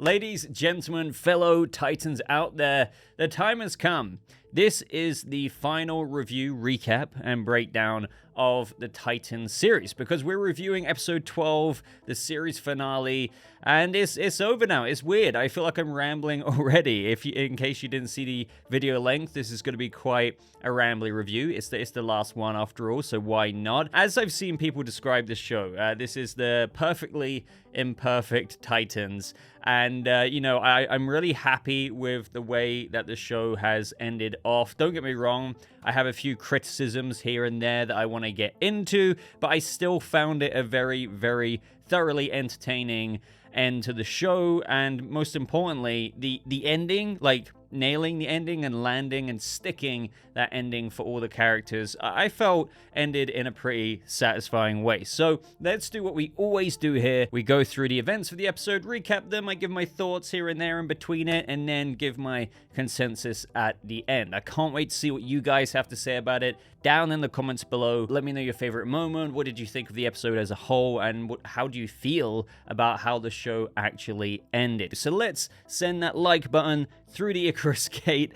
Ladies, gentlemen, fellow Titans out there, the time has come. This is the final review, recap, and breakdown of the Titans series, because we're reviewing episode 12, the series finale, and it's over now. It's weird. I feel like I'm rambling already. In case you didn't see the video length, this is going to be quite a rambly review. It's the last one after all, so why not? As I've seen people describe this show, this is the perfectly imperfect Titans, and I'm really happy with the way that the show has ended off. Don't get me wrong, I have a few criticisms here and there that I want to get into, but I still found it a very, very thoroughly entertaining end to the show, and most importantly, the ending, like nailing the ending and landing and sticking that ending for all the characters, I felt ended in a pretty satisfying way. So let's do what we always do here. We go through the events of the episode, recap them, I give my thoughts here and there in between it, and then give my consensus at the end. I can't wait to see what you guys have to say about it down in the comments below. Let me know your favorite moment. What did you think of the episode as a whole, and how do you feel about how the show actually ended? So let's send that like button through the Icarus gate.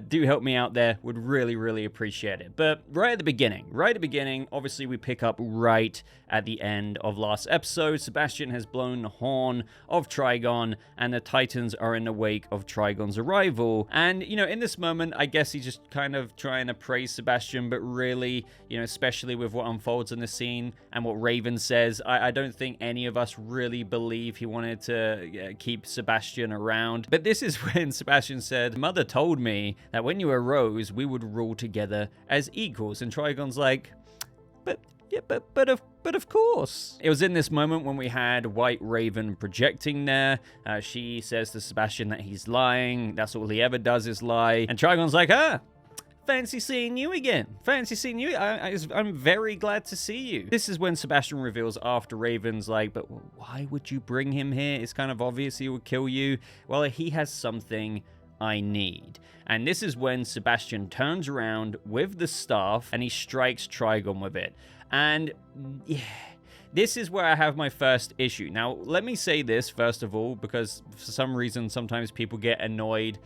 Do help me out there. Would really, really appreciate it. But right at the beginning, obviously we pick up right at the end of last episode. Sebastian has blown the horn of Trigon, and the Titans are in the wake of Trigon's arrival. And, in this moment, I guess he's just kind of trying to praise Sebastian, but really, especially with what unfolds in the scene and what Raven says, I don't think any of us really believe he wanted to keep Sebastian around. But this is when Sebastian said, "Mother told me that when you arose, we would rule together as equals." And Trigon's like, but of course. It was in this moment when we had White Raven projecting there. She says to Sebastian that he's lying. That's all he ever does is lie. And Trigon's like, fancy seeing you again. Fancy seeing you. I'm very glad to see you. This is when Sebastian reveals after Raven's like, but why would you bring him here? It's kind of obvious he would kill you. Well, he has something I need. And this is when Sebastian turns around with the staff and he strikes Trigon with it. And yeah, this is where I have my first issue. Now, let me say this first of all, because for some reason, sometimes people get annoyed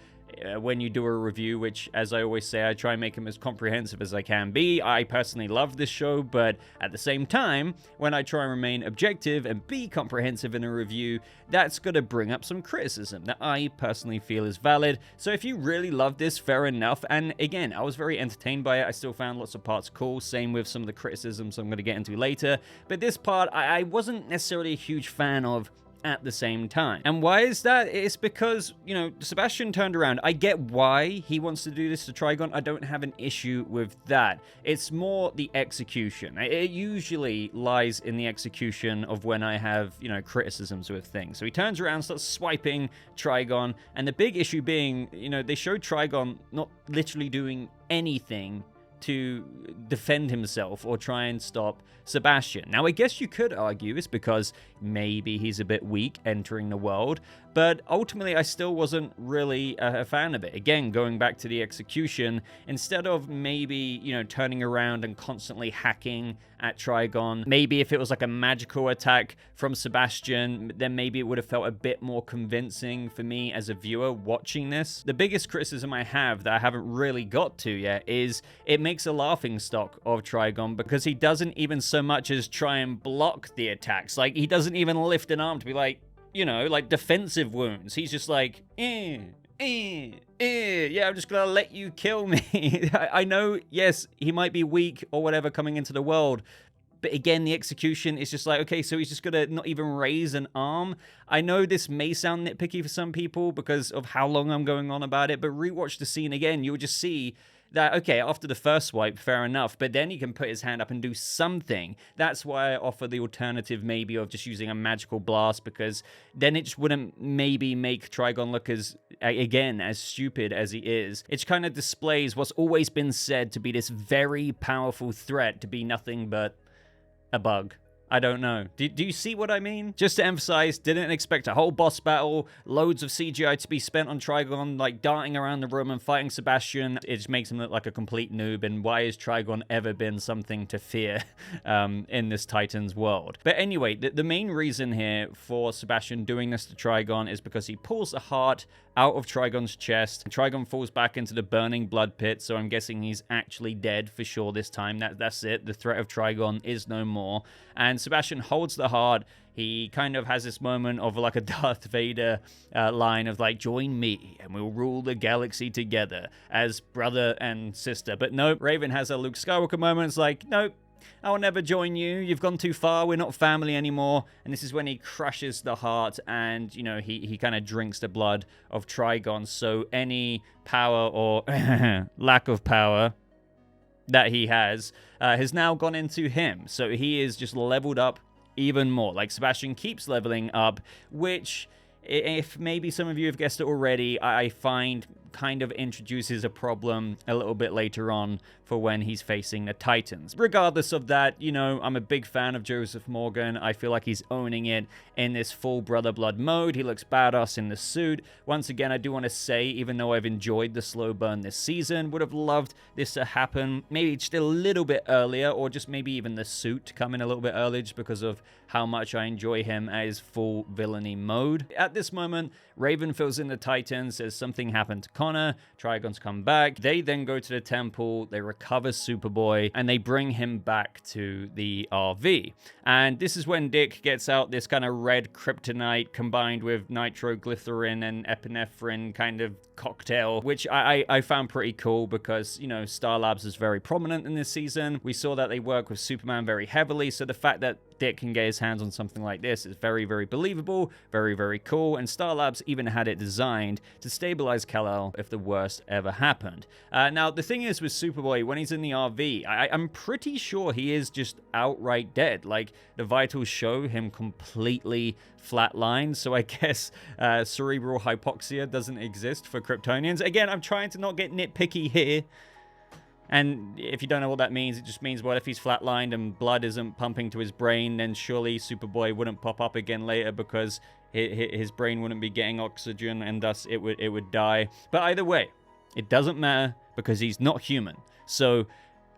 when you do a review, which, as I always say, I try and make them as comprehensive as I can be. I personally love this show, but at the same time, when I try and remain objective and be comprehensive in a review, that's going to bring up some criticism that I personally feel is valid. So if you really love this, fair enough. And again, I was very entertained by it. I still found lots of parts cool. Same with some of the criticisms I'm going to get into later. But this part, I wasn't necessarily a huge fan of at the same time. And why is that? It's because, Sebastian turned around. I get why he wants to do this to Trigon. I don't have an issue with that. It's more the execution. It usually lies in the execution of when I have, criticisms with things. So he turns around, starts swiping Trigon, and the big issue being, they showed Trigon not literally doing anything to defend himself or try and stop Sebastian. Now, I guess you could argue it's because maybe he's a bit weak entering the world, but ultimately I still wasn't really a fan of it. Again, going back to the execution, instead of maybe, turning around and constantly hacking at Trigon, maybe if it was like a magical attack from Sebastian, then maybe it would have felt a bit more convincing for me as a viewer watching this. The biggest criticism I have that I haven't really got to yet is it makes a laughing stock of Trigon, because he doesn't even so much as try and block the attacks. Like, he doesn't even lift an arm to be like, like defensive wounds. He's just like, yeah, I'm just gonna let you kill me. I know, yes, he might be weak or whatever coming into the world, but again, the execution is just like, okay, so he's just gonna not even raise an arm. I know this may sound nitpicky for some people because of how long I'm going on about it, but rewatch the scene again, you'll just see that, okay, after the first swipe, fair enough, but then he can put his hand up and do something. That's why I offer the alternative maybe of just using a magical blast, because then it just wouldn't maybe make Trigon look as stupid as he is. It kind of displays what's always been said to be this very powerful threat to be nothing but a bug. I don't know. Do you see what I mean? Just to emphasize, didn't expect a whole boss battle, loads of CGI to be spent on Trigon, like darting around the room and fighting Sebastian. It just makes him look like a complete noob, and why has Trigon ever been something to fear in this Titans world? But anyway, the main reason here for Sebastian doing this to Trigon is because he pulls the heart out of Trigon's chest. Trigon falls back into the burning blood pit, so I'm guessing he's actually dead for sure this time. That's it. The threat of Trigon is no more. And Sebastian holds the heart. He kind of has this moment of like a Darth Vader line of like, join me and we'll rule the galaxy together as brother and sister. But nope, Raven has a Luke Skywalker moment. It's like, nope, I'll never join you. You've gone too far. We're not family anymore. And this is when he crushes the heart and, you know, he kind of drinks the blood of Trigon. So any power or lack of power that he has now gone into him. So he is just leveled up even more. Like, Sebastian keeps leveling up, which, if maybe some of you have guessed it already, I find kind of introduces a problem a little bit later on for when he's facing the Titans. Regardless of that, you know, I'm a big fan of Joseph Morgan. I feel like he's owning it in this full Brother Blood mode. He looks badass in the suit. Once again, I do want to say, even though I've enjoyed the slow burn this season, would have loved this to happen maybe just a little bit earlier, or just maybe even the suit to come in a little bit earlier, just because of how much I enjoy him as full villainy mode. At this moment, Raven fills in the Titans, says something happened to Connor, Trigon's come back. They then go to the temple, they recover Superboy, and they bring him back to the RV. And this is when Dick gets out this kind of red kryptonite combined with nitroglycerin and epinephrine kind of cocktail, which I found pretty cool because, you know, Star Labs is very prominent in this season. We saw that they work with Superman very heavily, so the fact that Dick can get his hands on something like this is very, very believable, very, very cool, and Star Labs even had it designed to stabilize Kal-El if the worst ever happened. Now, the thing is with Superboy, when he's in the RV, I'm pretty sure he is just outright dead. Like, the vitals show him completely flatlined, so I guess cerebral hypoxia doesn't exist for Kryptonians. Again, I'm trying to not get nitpicky here. And if you don't know what that means, it just means, well, if he's flatlined and blood isn't pumping to his brain, then surely Superboy wouldn't pop up again later because his brain wouldn't be getting oxygen, and thus it would die. But either way, it doesn't matter because he's not human. So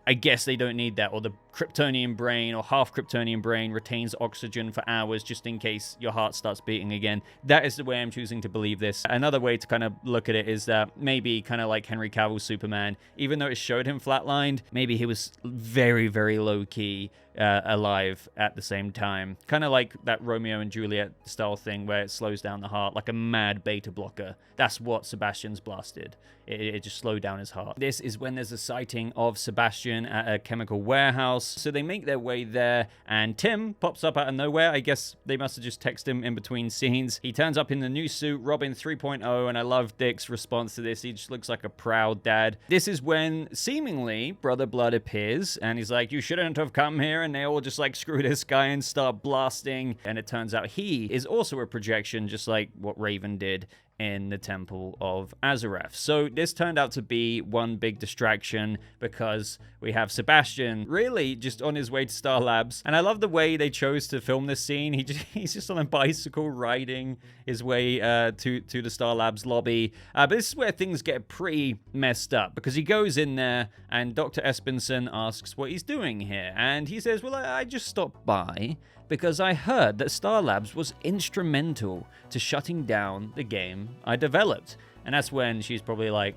I guess they don't need that, or the Kryptonian brain or half Kryptonian brain retains oxygen for hours just in case your heart starts beating again. That is the way I'm choosing to believe this. Another way to kind of look at it is that maybe kind of like Henry Cavill's Superman, even though it showed him flatlined, maybe he was very, very low-key alive at the same time. Kind of like that Romeo and Juliet style thing where it slows down the heart like a mad beta blocker. That's what Sebastian's blasted. It just slowed down his heart. This is when there's a sighting of Sebastian at a chemical warehouse. So they make their way there, and Tim pops up out of nowhere. I guess they must have just texted him in between scenes. He turns up in the new suit, Robin 3.0, and I love Dick's response to this. He just looks like a proud dad. This is when, seemingly, Brother Blood appears, and he's like, you shouldn't have come here, and they all just like, screw this guy and start blasting. And it turns out he is also a projection, just like what Raven did in the Temple of Azarath. So this turned out to be one big distraction because we have Sebastian really just on his way to Star Labs. And I love the way they chose to film this scene. He's just on a bicycle riding his way to the Star Labs lobby. But this is where things get pretty messed up because he goes in there and Dr. Espenson asks what he's doing here. And he says, well, I just stopped by because I heard that Star Labs was instrumental to shutting down the game I developed. And that's when she's probably like,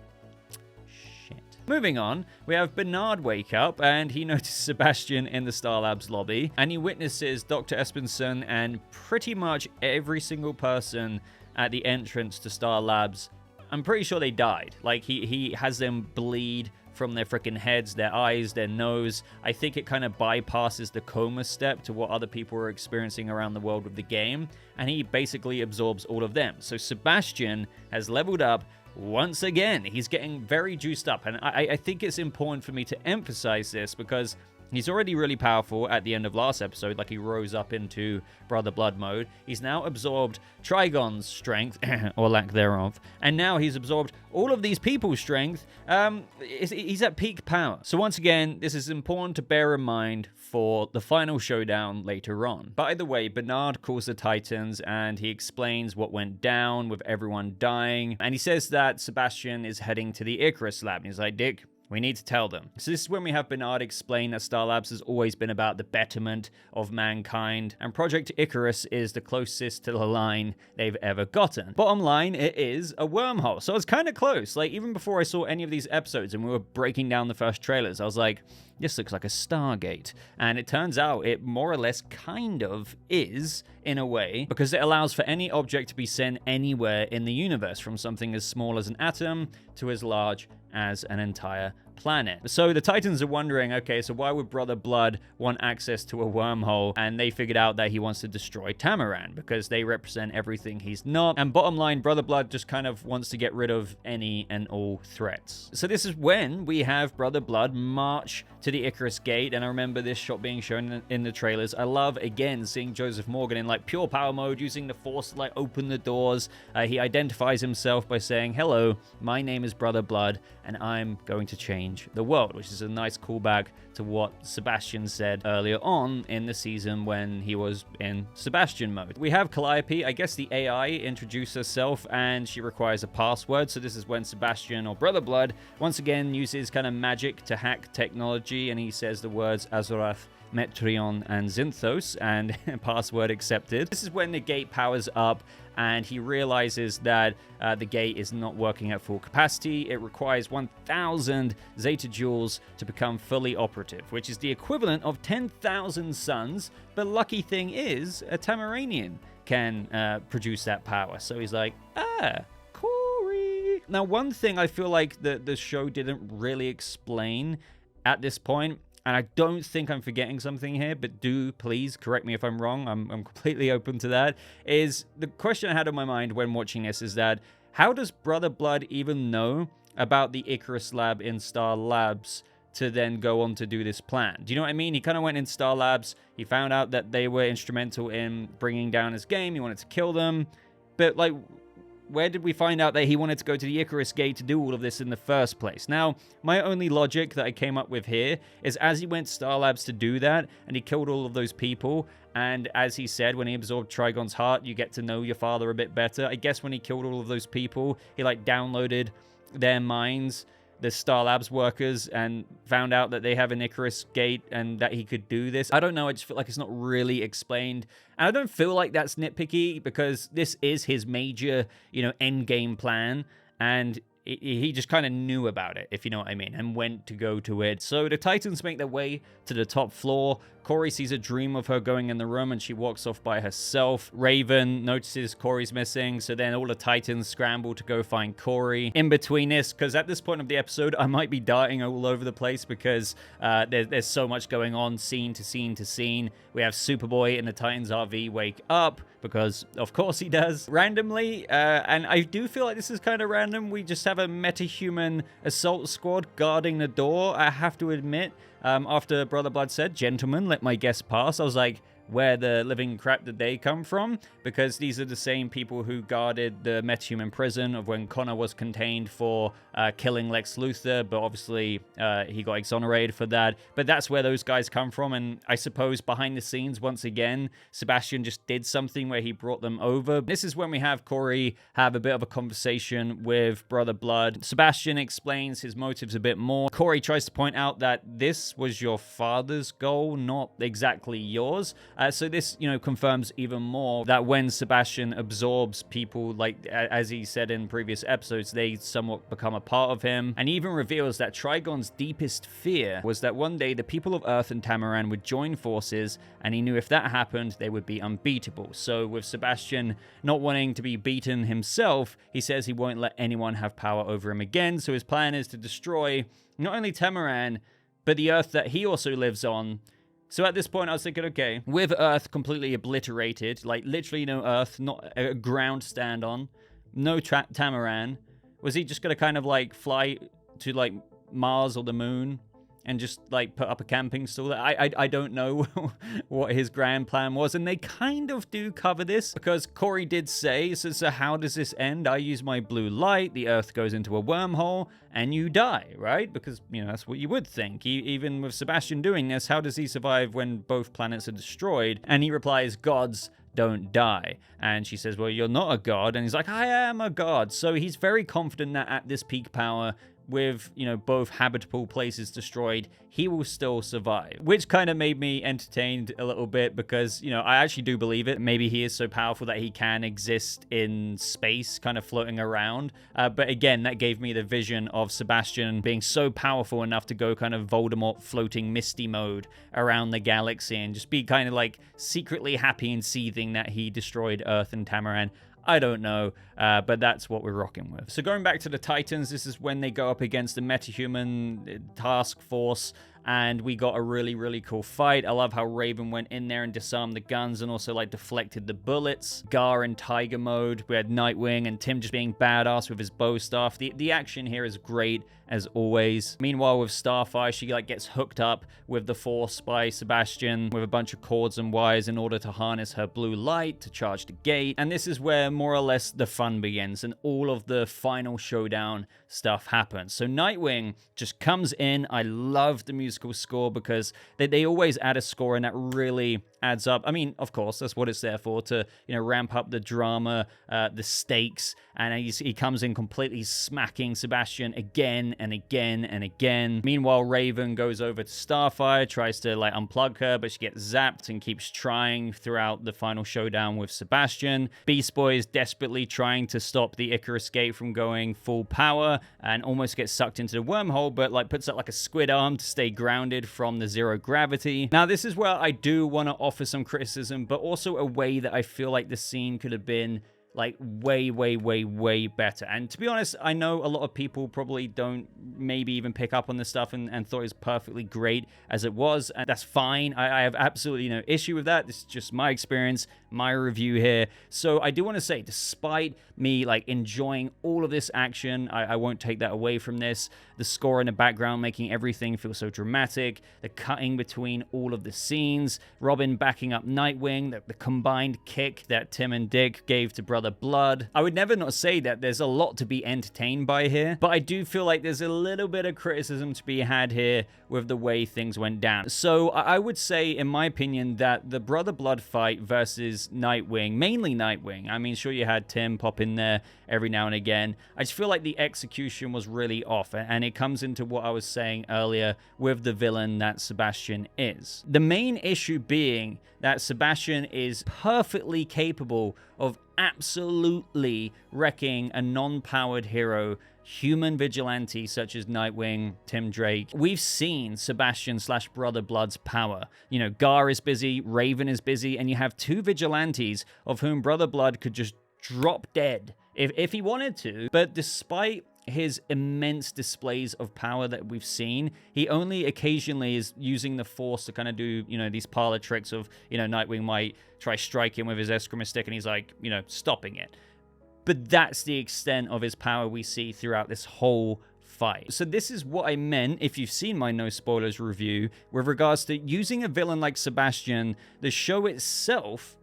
shit. Moving on, we have Bernard wake up, and he notices Sebastian in the Star Labs lobby, and he witnesses Dr. Espenson and pretty much every single person at the entrance to Star Labs. I'm pretty sure they died. Like, he has them bleed from their freaking heads, their eyes, their nose. I think it kind of bypasses the coma step to what other people are experiencing around the world with the game, and he basically absorbs all of them. So Sebastian has leveled up once again. He's getting very juiced up, and I think it's important for me to emphasize this because He's already really powerful at the end of last episode, like he rose up into Brother Blood mode. He's now absorbed Trigon's strength, or lack thereof, and now he's absorbed all of these people's strength. He's at peak power. So once again, this is important to bear in mind for the final showdown later on. By the way, Bernard calls the Titans and he explains what went down with everyone dying, and he says that Sebastian is heading to the Icarus lab, and he's like, Dick, we need to tell them. So this is when we have Bernard explain that Star Labs has always been about the betterment of mankind, and Project Icarus is the closest to the line they've ever gotten. Bottom line, it is a wormhole. So it's kind of close. Like, even before I saw any of these episodes and we were breaking down the first trailers, I was like, this looks like a Stargate. And it turns out it more or less kind of is, in a way, because it allows for any object to be sent anywhere in the universe, from something as small as an atom to as large as an entire planet. So the Titans are wondering, okay, so why would Brother Blood want access to a wormhole? And they figured out that he wants to destroy Tamaran because they represent everything he's not. And bottom line, Brother Blood just kind of wants to get rid of any and all threats. So this is when we have Brother Blood march to the Icarus Gate, and I remember this shot being shown in the trailers. I love, again, seeing Joseph Morgan in like pure power mode, using the Force to like open the doors. He identifies himself by saying, hello, my name is Brother Blood, and I'm going to change the world, which is a nice callback to what Sebastian said earlier on in the season when he was in Sebastian mode. We have Calliope, I guess the AI, introduce herself, and she requires a password. So this is when Sebastian, or Brother Blood, once again uses kind of magic to hack technology, and he says the words Azorath, Metreon, and Zinthos, and password accepted. This is when the gate powers up, and he realizes that the gate is not working at full capacity. It requires 1,000 Zeta Joules to become fully operative, which is the equivalent of 10,000 suns. But lucky thing is, a Tamaranian can produce that power. So he's like, Kory. Now, one thing I feel like the show didn't really explain at this point, and I don't think I'm forgetting something here, but do please correct me if I'm wrong. I'm completely open to that. Is the question I had on my mind when watching this is that how does Brother Blood even know about the Icarus lab in Star Labs to then go on to do this plan? Do you know what I mean? He kind of went in Star Labs. He found out that they were instrumental in bringing down his game. He wanted to kill them. But like, where did we find out that he wanted to go to the Icarus Gate to do all of this in the first place? Now, my only logic that I came up with here is as he went to Star Labs to do that, and he killed all of those people, and as he said, when he absorbed Trigon's heart, you get to know your father a bit better. I guess when he killed all of those people, he like downloaded their minds, the Star Labs workers, and found out that they have an Icarus Gate and that he could do this. I don't know, I just feel like it's not really explained. And I don't feel like that's nitpicky because this is his major, end game plan, and he just kind of knew about it, if you know what I mean, and went to go to it. So the Titans make their way to the top floor. Kory sees a dream of her going in the room, and she walks off by herself. Raven notices Kory's missing, so then all the Titans scramble to go find Kory. In between this, because at this point of the episode, I might be darting all over the place because there's so much going on, scene to scene to scene. We have Superboy in the Titans RV wake up, because of course he does, randomly, and I do feel like this is kind of random. We just have a metahuman assault squad guarding the door. I have to admit, after Brother Blood said, "Gentlemen, let my guest pass," I was like, where the living crap did they come from? Because these are the same people who guarded the metahuman prison of when Connor was contained for killing Lex Luthor, but obviously he got exonerated for that. But that's where those guys come from, and I suppose behind the scenes, once again, Sebastian just did something where he brought them over. This is when we have Kory have a bit of a conversation with Brother Blood. Sebastian explains his motives a bit more. Kory tries to point out that this was your father's goal, not exactly yours. So this, confirms even more that when Sebastian absorbs people, like as he said in previous episodes, they somewhat become a part of him, and even reveals that Trigon's deepest fear was that one day the people of Earth and Tamaran would join forces, and he knew if that happened, they would be unbeatable. So with Sebastian not wanting to be beaten himself, he says he won't let anyone have power over him again, so his plan is to destroy not only Tamaran, but the Earth that he also lives on. So at this point, I was thinking, okay, with Earth completely obliterated, like literally no Earth, not a ground stand on, no Tamaran, was he just going to kind of like fly to like Mars or the moon and just like put up a camping stall. I don't know what his grand plan was, and they kind of do cover this because Kory did say, so how does this end? I use my blue light, the Earth goes into a wormhole, and you die, right? Because, you know, that's what you would think. Even with Sebastian doing this, how does he survive when both planets are destroyed? And he replies, gods don't die. And she says, well, you're not a god. And he's like, I am a god. So he's very confident that at this peak power, with, you know, both habitable places destroyed, he will still survive, which kind of made me entertained a little bit because, you know, I actually do believe it. Maybe he is so powerful that he can exist in space, kind of floating around. But again, that gave me the vision of Sebastian being so powerful enough to go kind of Voldemort floating misty mode around the galaxy and just be kind of like secretly happy and seething that he destroyed Earth and Tamaran. I don't know, but that's what we're rocking with. So going back to the Titans, this is when they go up against the metahuman task force, and we got a really, really cool fight. I love how Raven went in there and disarmed the guns and also, like, deflected the bullets. Gar in tiger mode. We had Nightwing and Tim just being badass with his bow staff. The action here is great, as always. Meanwhile, with Starfire, she, like, gets hooked up with the Force by Sebastian with a bunch of cords and wires in order to harness her blue light to charge the gate. And this is where, more or less, the fun begins and all of the Final Showdown stuff happens. So Nightwing just comes in. I love the musical score because they always add a score and that really adds up. I mean, of course, that's what it's there for, to, you know, ramp up the drama, the stakes, and he comes in completely smacking Sebastian again and again and again. Meanwhile, Raven goes over to Starfire, tries to, like, unplug her, but she gets zapped and keeps trying throughout the Final Showdown with Sebastian. Beast Boy is desperately trying to stop the Icarus Gate from going full power and almost gets sucked into the wormhole, but, like, puts up like a squid arm to stay grounded from the zero gravity. Now, this is where I do want to offer some criticism, but also a way that I feel like the scene could have been, like, way, way, way, way better. And to be honest, I know a lot of people probably don't maybe even pick up on this stuff and thought it was perfectly great as it was, and that's fine. I have absolutely no issue with that. This is just my experience, my review here. So I do want to say, despite me, like, enjoying all of this action, I won't take that away from this. The score in the background making everything feel so dramatic, the cutting between all of the scenes, Robin backing up Nightwing, the combined kick that Tim and Dick gave to Brother Blood. I would never not say that there's a lot to be entertained by here, but I do feel like there's a little bit of criticism to be had here with the way things went down. So I would say, in my opinion, that the Brother Blood fight versus Nightwing, mainly Nightwing, I mean, sure, you had Tim pop in there every now and again. I just feel like the execution was really off, and it comes into what I was saying earlier with the villain that Sebastian is. The main issue being that Sebastian is perfectly capable of absolutely wrecking a non-powered hero, human vigilante such as Nightwing, Tim Drake. We've seen Sebastian/Brother Blood's power. You know, Gar is busy, Raven is busy, and you have two vigilantes of whom Brother Blood could just drop dead if he wanted to. But despite his immense displays of power that we've seen, he only occasionally is using the Force to kind of do, you know, these parlor tricks of, you know, Nightwing might try striking with his Eskrima stick and he's like, you know, stopping it. But that's the extent of his power we see throughout this whole fight. So this is what I meant, if you've seen my no spoilers review, with regards to using a villain like Sebastian. The show itself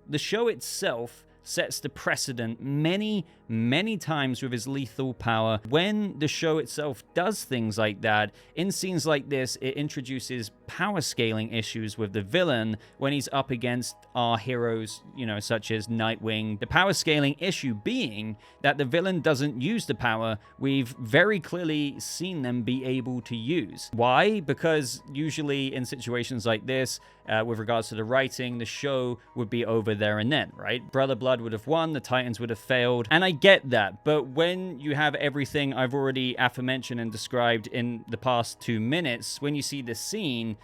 sets the precedent many, many times with his lethal power. When the show itself does things like that, in scenes like this, it introduces power scaling issues with the villain when he's up against our heroes, you know, such as Nightwing. The power scaling issue being that the villain doesn't use the power we've very clearly seen them be able to use. Why? Because usually in situations like this, with regards to the writing, the show would be over there and then, right? Brother Blood would have won, the Titans would have failed, and I get that, but when you have everything I've already aforementioned and described in the past 2 minutes, when you see the scene,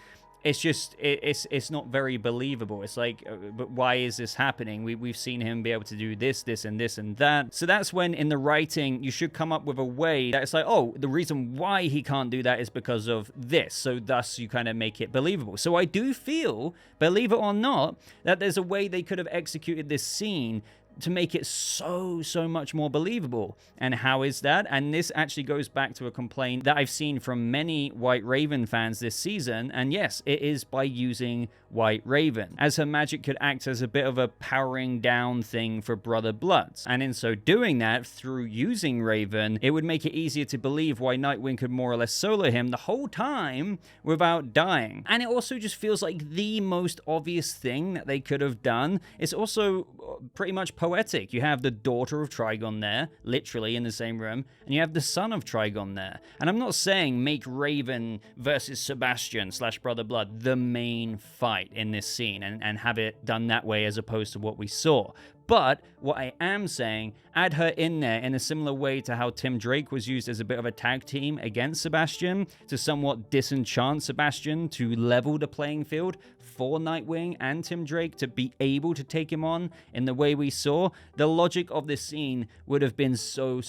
it's just, it's not very believable. It's like, but why is this happening? We've seen him be able to do this, and this, and that. So that's when in the writing, you should come up with a way that it's like, oh, the reason why he can't do that is because of this. So thus you kind of make it believable. So I do feel, believe it or not, that there's a way they could have executed this scene to make it so much more believable. And how is that? And this actually goes back to a complaint that I've seen from many White Raven fans this season, and yes, it is by using White Raven, as her magic could act as a bit of a powering down thing for Brother Bloods. And in so doing that, through using Raven, it would make it easier to believe why Nightwing could more or less solo him the whole time without dying. And it also just feels like the most obvious thing that they could have done. It's also pretty much poetic. You have the daughter of Trigon there, literally in the same room, and you have the son of Trigon there. And I'm not saying make Raven versus Sebastian / Brother Blood the main fight in this scene and have it done that way as opposed to what we saw. But what I am saying, add her in there in a similar way to how Tim Drake was used as a bit of a tag team against Sebastian to somewhat disenchant Sebastian, to level the playing field for Nightwing and Tim Drake to be able to take him on in the way we saw. The logic of this scene would have been so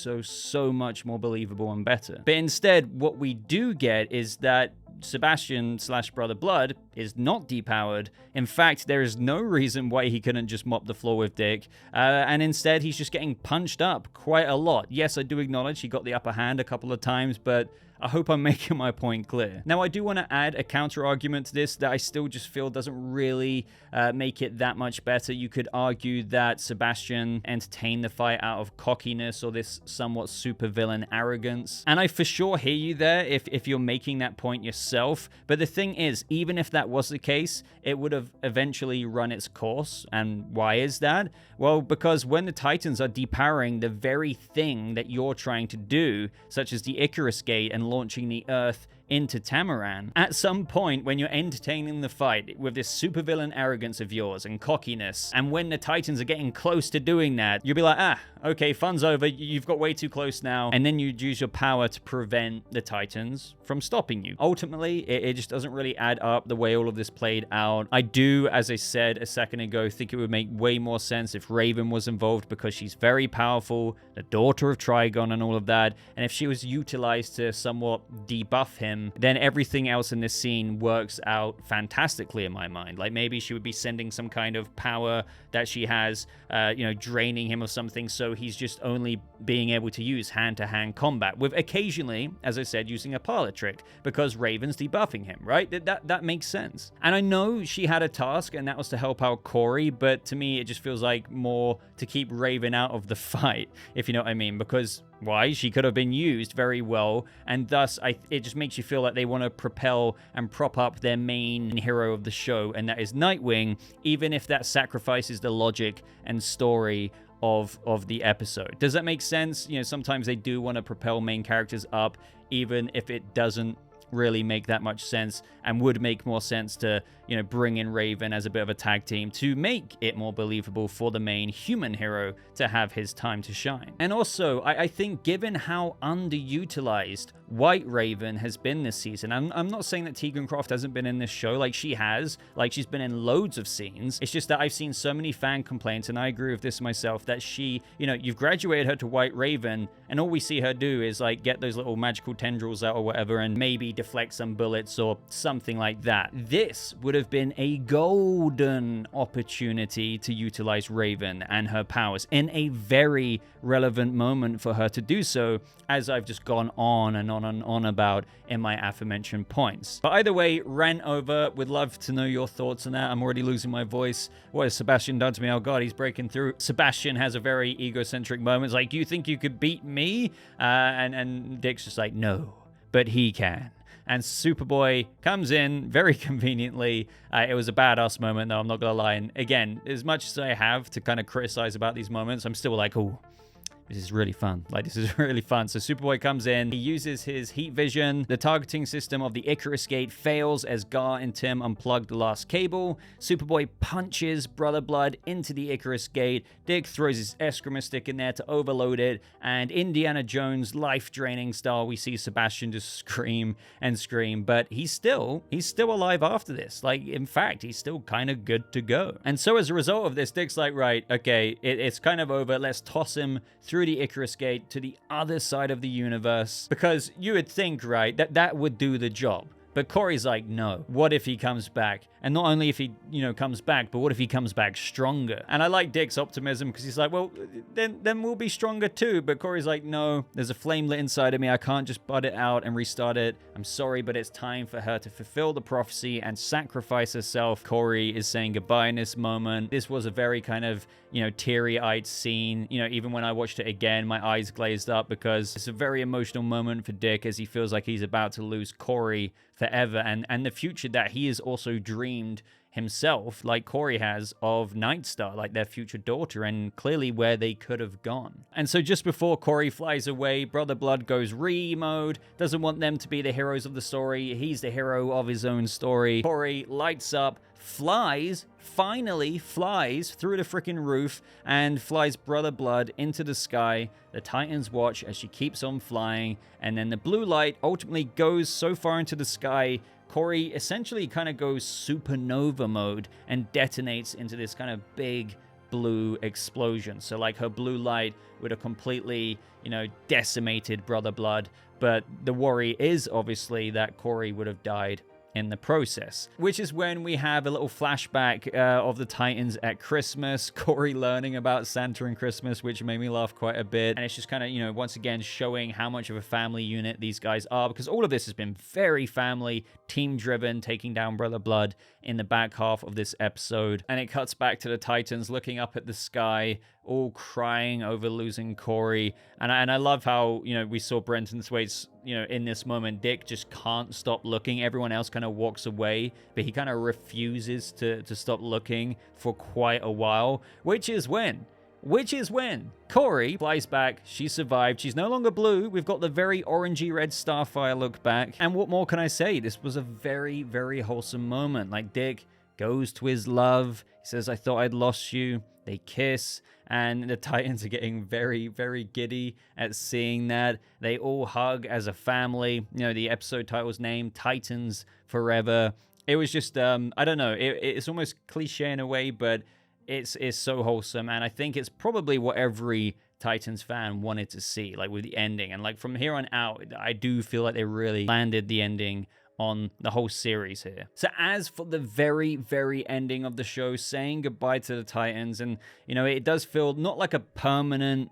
much more believable and better. But instead, what we do get is that Sebastian / Brother Blood is not depowered. In fact, there is no reason why he couldn't just mop the floor with Dick, and instead he's just getting punched up quite a lot. Yes, I do acknowledge he got the upper hand a couple of times, but I hope I'm making my point clear. Now, I do want to add a counter argument to this that I still just feel doesn't really make it that much better. You could argue that Sebastian entertained the fight out of cockiness or this somewhat supervillain arrogance. And I for sure hear you there if you're making that point yourself. But the thing is, even if that was the case, it would have eventually run its course. And why is that? Well, because when the Titans are depowering the very thing that you're trying to do, such as the Icarus Gate and launching the Earth into Tamaran, at some point when you're entertaining the fight with this supervillain arrogance of yours and cockiness, and when the Titans are getting close to doing that, you'll be like, okay, fun's over, you've got way too close now, and then you'd use your power to prevent the Titans from stopping you. Ultimately, it just doesn't really add up the way all of this played out. I do, as I said a second ago, think it would make way more sense if Raven was involved, because she's very powerful, the daughter of Trigon and all of that, and if she was utilized to somewhat debuff him, then everything else in this scene works out fantastically in my mind. Like maybe she would be sending some kind of power that she has, draining him of something, so he's just only being able to use hand-to-hand combat, with occasionally, as I said, using a parlor trick, because Raven's debuffing him, right? That makes sense. And I know she had a task, and that was to help out Kory, but to me, it just feels like more to keep Raven out of the fight, if you know what I mean, because why? She could have been used very well, and thus it just makes you feel like they want to propel and prop up their main hero of the show, and that is Nightwing, even if that sacrifices the logic and story of the episode. Does that make sense? You know, sometimes they do want to propel main characters up, even if it doesn't really make that much sense, and would make more sense to, bring in Raven as a bit of a tag team to make it more believable for the main human hero to have his time to shine. And also, I think given how underutilized White Raven has been this season, I'm not saying that Tegan Croft hasn't been in this show, like she has, like she's been in loads of scenes. It's just that I've seen so many fan complaints, and I agree with this myself, that she, you've graduated her to White Raven, and all we see her do is like get those little magical tendrils out or whatever, and maybe deflect some bullets or something like that. This would have been a golden opportunity to utilize Raven and her powers in a very relevant moment for her to do so, as I've just gone on and on about in my aforementioned points. But either way, rant over. Would love to know your thoughts on that. I'm already losing my voice. What has Sebastian done to me? Oh god, he's breaking through. Sebastian has a very egocentric moment. It's like, you think you could beat me? And Dick's just like, no, but he can. And Superboy comes in very conveniently. It was a badass moment, though, I'm not gonna lie. And again, as much as I have to kind of criticize about these moments, I'm still like, oh, this is really fun. Like, this is really fun. So Superboy comes in, he uses his heat vision. The targeting system of the Icarus Gate fails as Gar and Tim unplug the last cable. Superboy punches Brother Blood into the Icarus Gate. Dick throws his Eskrima stick in there to overload it. And Indiana Jones life-draining style, we see Sebastian just scream and scream. But he's still alive after this. Like, in fact, he's still kind of good to go. And so as a result of this, Dick's like, right, okay, it's kind of over. Let's toss him through the Icarus Gate to the other side of the universe, because you would think, right, that would do the job. But Kory's like, no. What if he comes back? And not only if he, comes back, but what if he comes back stronger? And I like Dick's optimism because he's like, well, then we'll be stronger too. But Kory's like, no, there's a flame lit inside of me. I can't just bud it out and restart it. I'm sorry, but it's time for her to fulfill the prophecy and sacrifice herself. Kory is saying goodbye in this moment. This was a very kind of, teary-eyed scene. Even when I watched it again, my eyes glazed up because it's a very emotional moment for Dick as he feels like he's about to lose Kory forever and the future that he has also dreamed himself, like Kory has, of Nightstar, like their future daughter, and clearly where they could have gone. And so just before Kory flies away, Brother Blood goes re-mode, doesn't want them to be the heroes of the story. He's the hero of his own story. Kory lights up, finally flies through the freaking roof and flies Brother Blood into the sky. The Titans watch as she keeps on flying, and then the blue light ultimately goes so far into the sky, Kory essentially kind of goes supernova mode and detonates into this kind of big blue explosion. So like her blue light would have completely, decimated Brother Blood, but the worry is obviously that Kory would have died in the process, which is when we have a little flashback of the Titans at Christmas, Kory learning about Santa and Christmas, which made me laugh quite a bit. And it's just kind of, once again, showing how much of a family unit these guys are, because all of this has been very family, team-driven, taking down Brother Blood in the back half of this episode. And it cuts back to the Titans looking up at the sky, all crying over losing Kory. And I love how, we saw Brenton Thwaites, in this moment, Dick just can't stop looking. Everyone else kind of walks away, but he kind of refuses to stop looking for quite a while, which is when Kory flies back. She survived. She's no longer blue. We've got the very orangey red Starfire look back. And what more can I say? This was a very, very wholesome moment. Like, Dick goes to his love. He says, I thought I'd lost you. They kiss. And the Titans are getting very, very giddy at seeing that. They all hug as a family. The episode title's name, Titans Forever. It was just, I don't know. It's almost cliche in a way, but it's so wholesome. And I think it's probably what every Titans fan wanted to see, like with the ending. And like from here on out, I do feel like they really landed the ending on the whole series here. So as for the very, very ending of the show, saying goodbye to the Titans, and it does feel not like a permanent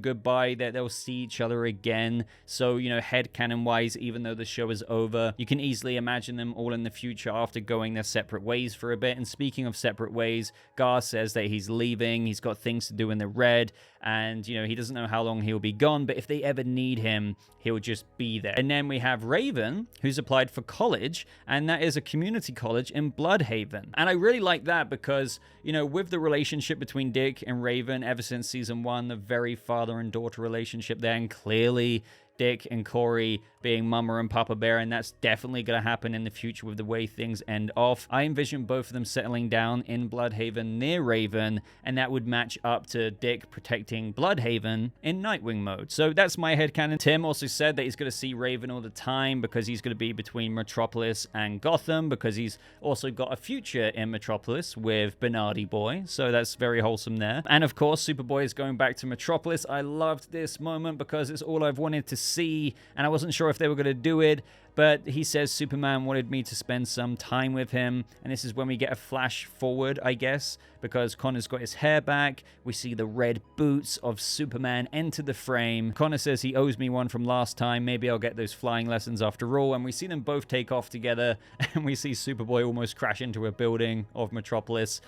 goodbye, that they'll see each other again. So headcanon wise, even though the show is over, you can easily imagine them all in the future after going their separate ways for a bit. And speaking of separate ways, Gar says that he's leaving, he's got things to do in the red, and he doesn't know how long he'll be gone, but if they ever need him, he'll just be there. And then we have Raven, who's applied for college, and that is a community college in Bloodhaven. And I really like that because, with the relationship between Dick and Raven ever since season 1, the very father and daughter relationship there, and clearly Dick and Kory being Mama and Papa Bear, and that's definitely going to happen in the future with the way things end off. I envision both of them settling down in Bloodhaven near Raven, and that would match up to Dick protecting Bloodhaven in Nightwing mode. So that's my headcanon. Tim also said that he's going to see Raven all the time because he's going to be between Metropolis and Gotham, because he's also got a future in Metropolis with Bernardi Boy, so that's very wholesome there. And of course, Superboy is going back to Metropolis. I loved this moment because it's all I've wanted to see, and I wasn't sure if they were going to do it, but he says Superman wanted me to spend some time with him, and this is when we get a flash forward, I guess, because Connor's got his hair back. We see the red boots of Superman enter the frame. Connor says he owes me one from last time. Maybe I'll get those flying lessons after all. And we see them both take off together, and we see Superboy almost crash into a building of Metropolis.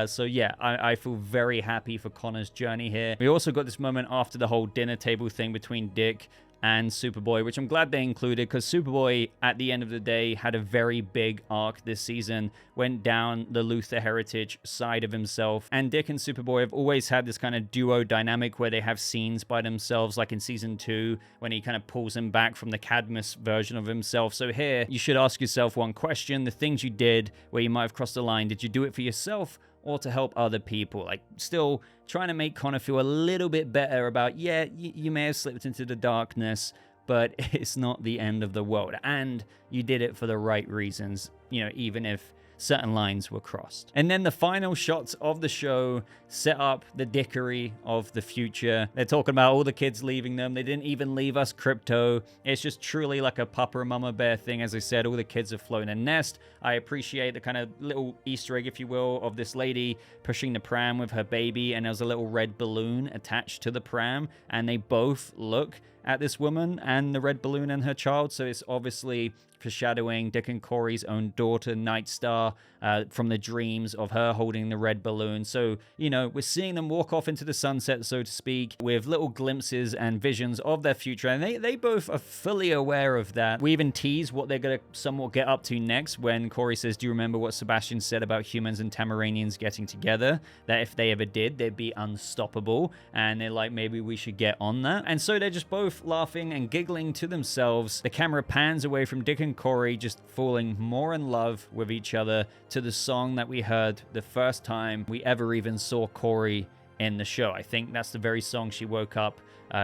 So yeah, I feel very happy for Connor's journey here. We also got this moment after the whole dinner table thing between Dick and Superboy, which I'm glad they included, because Superboy, at the end of the day, had a very big arc this season, went down the Luthor heritage side of himself, and Dick and Superboy have always had this kind of duo dynamic where they have scenes by themselves, like in season 2, when he kind of pulls him back from the Cadmus version of himself. So here, you should ask yourself one question: the things you did where you might have crossed the line, did you do it for yourself or to help other people? Like, still trying to make Connor feel a little bit better about, yeah, you may have slipped into the darkness, but it's not the end of the world, and you did it for the right reasons, even if certain lines were crossed. And then the final shots of the show set up the dickery of the future. They're talking about all the kids leaving them. They didn't even leave us Crypto. It's just truly like a Papa and Mama Bear thing. As I said, all the kids have flown a nest. I appreciate the kind of little Easter egg, if you will, of this lady pushing the pram with her baby, and there's a little red balloon attached to the pram, and they both look at this woman and the red balloon and her child. So it's obviously foreshadowing Dick and Kory's own daughter, Nightstar, from the dreams of her holding the red balloon. So, you know, we're seeing them walk off into the sunset, so to speak, with little glimpses and visions of their future. And they both are fully aware of that. We even tease what they're going to somewhat get up to next when Kory says, do you remember what Sebastian said about humans and Tamaranians getting together? That if they ever did, they'd be unstoppable. And they're like, maybe we should get on that. And so they're just both laughing and giggling to themselves. The camera pans away from Dick and Kory just falling more in love with each other to the song that we heard the first time we ever even saw Kory in the show. I think that's the very song she woke up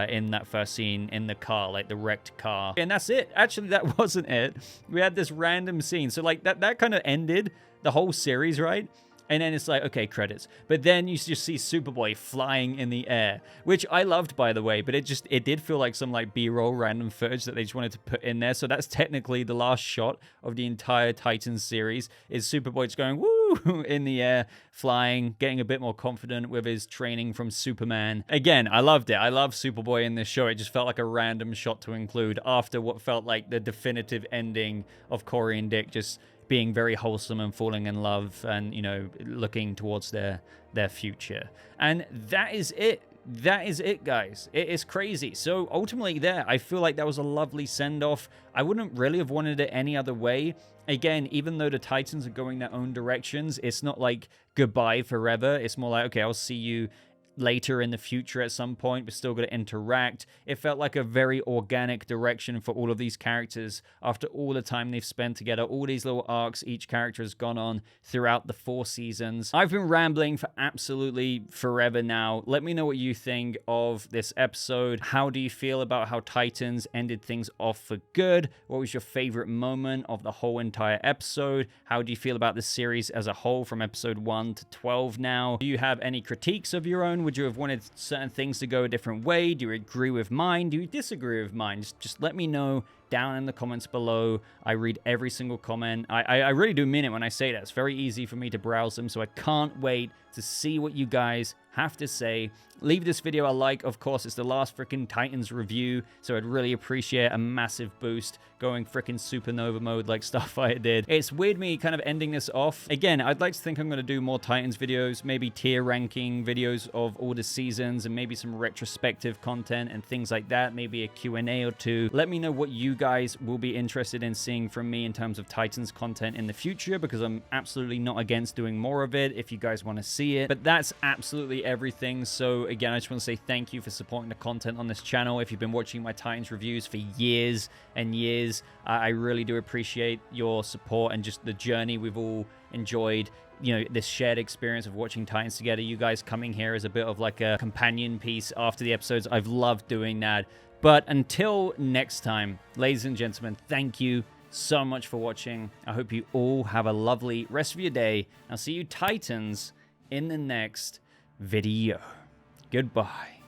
in that first scene in the car, like the wrecked car. And that's it. Actually, that wasn't it. We had this random scene. So like that kind of ended the whole series, right? And then it's like, okay, credits. But then you just see Superboy flying in the air, which I loved, by the way. But it did feel like some like B-roll random footage that they just wanted to put in there. So that's technically the last shot of the entire Titans series, is Superboy just going woo in the air, flying, getting a bit more confident with his training from Superman. Again, I loved it. I love Superboy in this show. It just felt like a random shot to include after what felt like the definitive ending of Kory and Dick just being very wholesome and falling in love and, you know, looking towards their future. And that is it. That is it, guys. It is crazy. So ultimately there, I feel like that was a lovely send-off. I wouldn't really have wanted it any other way. Again, even though the Titans are going their own directions, it's not like goodbye forever. It's more like, okay, I'll see you later in the future at some point. We're still going to interact. It felt like a very organic direction for all of these characters after all the time they've spent together, all these little arcs each character has gone on throughout the 4 seasons. I've been rambling for absolutely forever now. Let me know what you think of this episode. How do you feel about how Titans ended things off for good? What was your favorite moment of the whole entire episode? How do you feel about the series as a whole from episode 1 to 12 now? Do you have any critiques of your own? Would you have wanted certain things to go a different way? Do you agree with mine? Do you disagree with mine? Just let me know down in the comments below. I read every single comment. I really do mean it when I say that. It's very easy for me to browse them, so I can't wait to see what you guys have to say. Leave this video a like. Of course, it's the last freaking Titans review, so I'd really appreciate a massive boost going freaking supernova mode like Starfire did. It's weird me kind of ending this off. Again, I'd like to think I'm going to do more Titans videos, maybe tier ranking videos of all the seasons, and maybe some retrospective content and things like that, maybe a Q&A or two. Let me know what you guys will be interested in seeing from me in terms of Titans content in the future, because I'm absolutely not against doing more of it if you guys want to see it. But that's absolutely everything. So again, I just want to say thank you for supporting the content on this channel. If you've been watching my Titans reviews for years and years, I really do appreciate your support and just the journey we've all enjoyed. You know, this shared experience of watching Titans together. You guys coming here as a bit of like a companion piece after the episodes. I've loved doing that. But until next time, ladies and gentlemen, thank you so much for watching. I hope you all have a lovely rest of your day. I'll see you Titans in the next video. Goodbye.